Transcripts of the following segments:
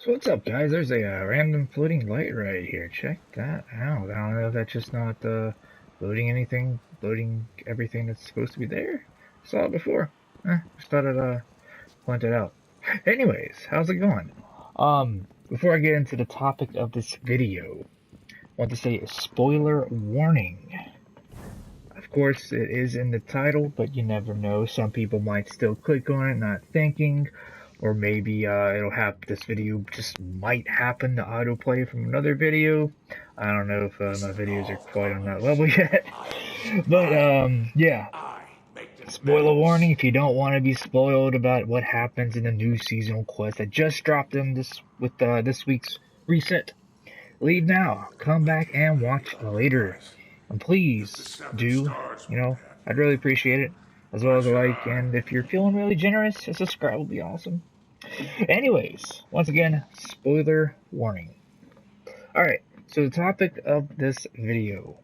So what's up, guys? There's a random floating light right here. Check that out. I don't know if that's just not loading anything, loading everything that's supposed to be there. Saw it before. Just thought I'd point it out. Anyways, how's it going? Before I get into the topic of this video, I want to say a spoiler warning. Of course, it is in the title, but you never know. Some people might still click on it, not thinking. Or maybe it'll have this video just might happen to autoplay from another video. I don't know if my videos are quite on that level yet. But yeah. Spoiler warning, if you don't want to be spoiled about what happens in the new seasonal quest that just dropped in this week's reset, leave now. Come back and watch later. And please do, I'd really appreciate it. As well as a like, and if you're feeling really generous, a subscribe would be awesome. Anyways, once again, spoiler warning. Alright, so the topic of this video.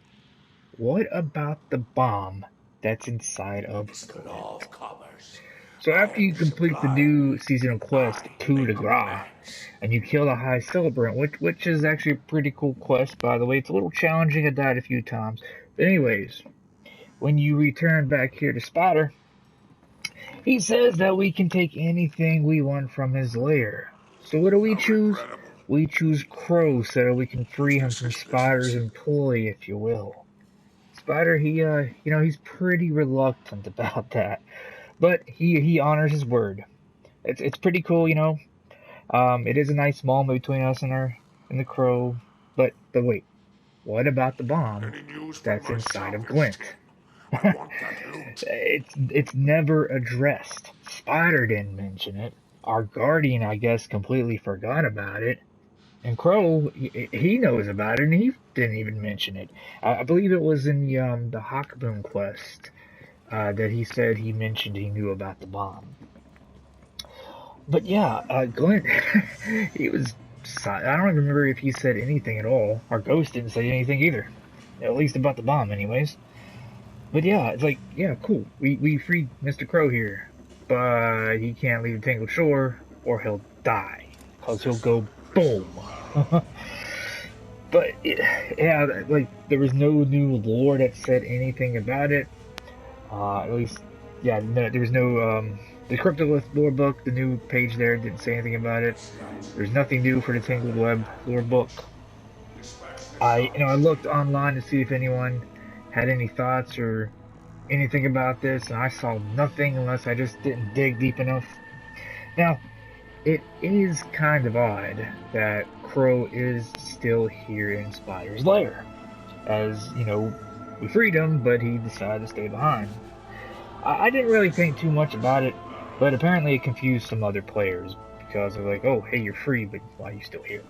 What about the bomb that's inside of Glint? So after you complete the new seasonal quest, Coup de Grace, and you kill the High Celebrant, which is actually a pretty cool quest, by the way. It's a little challenging, I died a few times. But anyways, when you return back here to Spider, he says that we can take anything we want from his lair. So what do we choose? We choose Crow so that we can free him from Spider's employ, if you will. Spider, he's pretty reluctant about that. But he honors his word. It's pretty cool, It is a nice moment between us and the Crow. But wait, what about the bomb that's inside of Glint? It's never addressed. Spider didn't mention it. Our Guardian, I guess, completely forgot about it. And Crow, he knows about it, and he didn't even mention it. I believe it was in the Hawkboom quest that he said he mentioned he knew about the bomb. But yeah, Glint, he was. I don't even remember if he said anything at all. Our Ghost didn't say anything either, at least about the bomb, anyways. But yeah, it's like, yeah, cool. We freed Mr. Crow here, but he can't leave the Tangled Shore or he'll die, cause he'll go boom. But yeah, like there was no new lore that said anything about it. At least, yeah, no, there was no the Cryptolith lore book. The new page there didn't say anything about it. There's nothing new for the Tangled Web lore book. I looked online to see if anyone had any thoughts or anything about this, and I saw nothing unless I just didn't dig deep enough. Now, it is kind of odd that Crow is still here in Spider's lair. As, we freed him, but he decided to stay behind. I didn't really think too much about it, but apparently it confused some other players, because they're like, oh, hey, you're free, but why are you still here?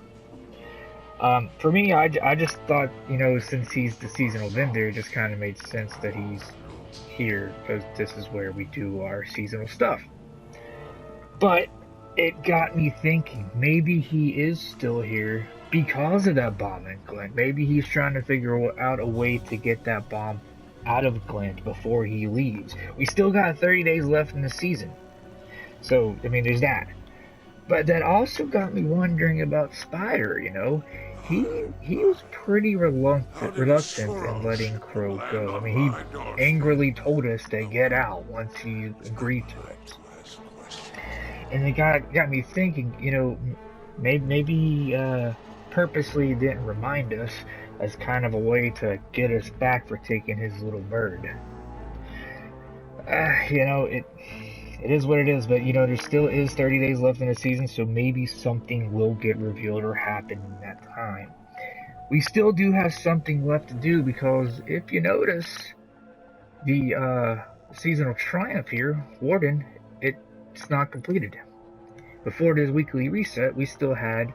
For me, I just thought, since he's the seasonal vendor, it just kind of made sense that he's here, because this is where we do our seasonal stuff. But it got me thinking, maybe he is still here because of that bomb in Glint. Maybe he's trying to figure out a way to get that bomb out of Glint before he leaves. We still got 30 days left in the season. So, there's that. But that also got me wondering about Spider, He was pretty reluctant in letting Crow go. He angrily told us to get out once he agreed to it. And it got me thinking, maybe purposely didn't remind us as kind of a way to get us back for taking his little bird. It is what it is, but there still is 30 days left in the season, so maybe something will get revealed or happen in that time. We still do have something left to do, because if you notice, the seasonal triumph here, Warden, it's not completed. Before this weekly reset, we still had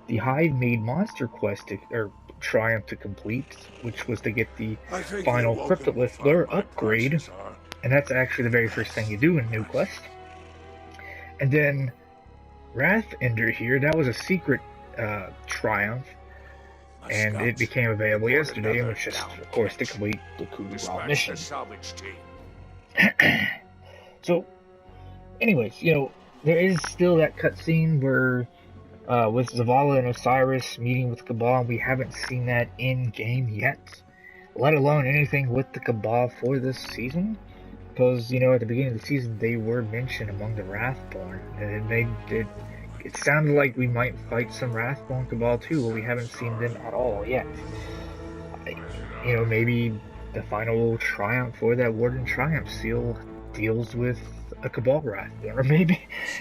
the Hive Made Monster quest or triumph to complete, which was to get the final Cryptolith lure upgrade. And that's actually the very first thing you do in New Quest. And then Wrathender here, that was a secret triumph. And it became available yesterday, and was just, of course, to complete the Coup de Grace mission. So, anyways, there is still that cutscene where with Zavala and Osiris meeting with Cabal. We haven't seen that in game yet, let alone anything with the Cabal for this season. Because, you know, at the beginning of the season, they were mentioned among the Wrathborn, and it sounded like we might fight some Wrathborn Cabal too, but we haven't seen them at all yet. You know, maybe the final triumph for that Warden Triumph seal deals with a Cabal Wrathborn, or maybe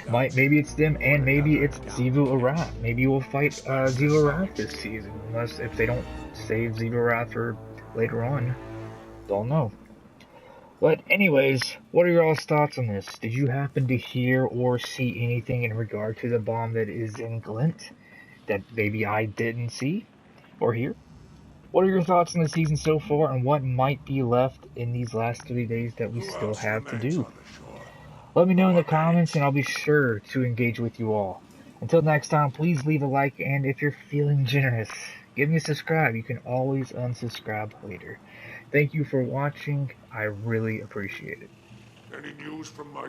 it's them, and maybe it's Xivu Arath. Maybe we'll fight Xivu Arath this season, unless if they don't save Xivu Arath for later on. Don't know. But anyways, what are your all's thoughts on this? Did you happen to hear or see anything in regard to the bomb that is in Glint that maybe I didn't see or hear? What are your thoughts on the season so far, and what might be left in these last 3 days that we still have to do? Let me know in the comments, and I'll be sure to engage with you all. Until next time, please leave a like, and if you're feeling generous, give me a subscribe. You can always unsubscribe later. Thank you for watching. I really appreciate it. Any news from my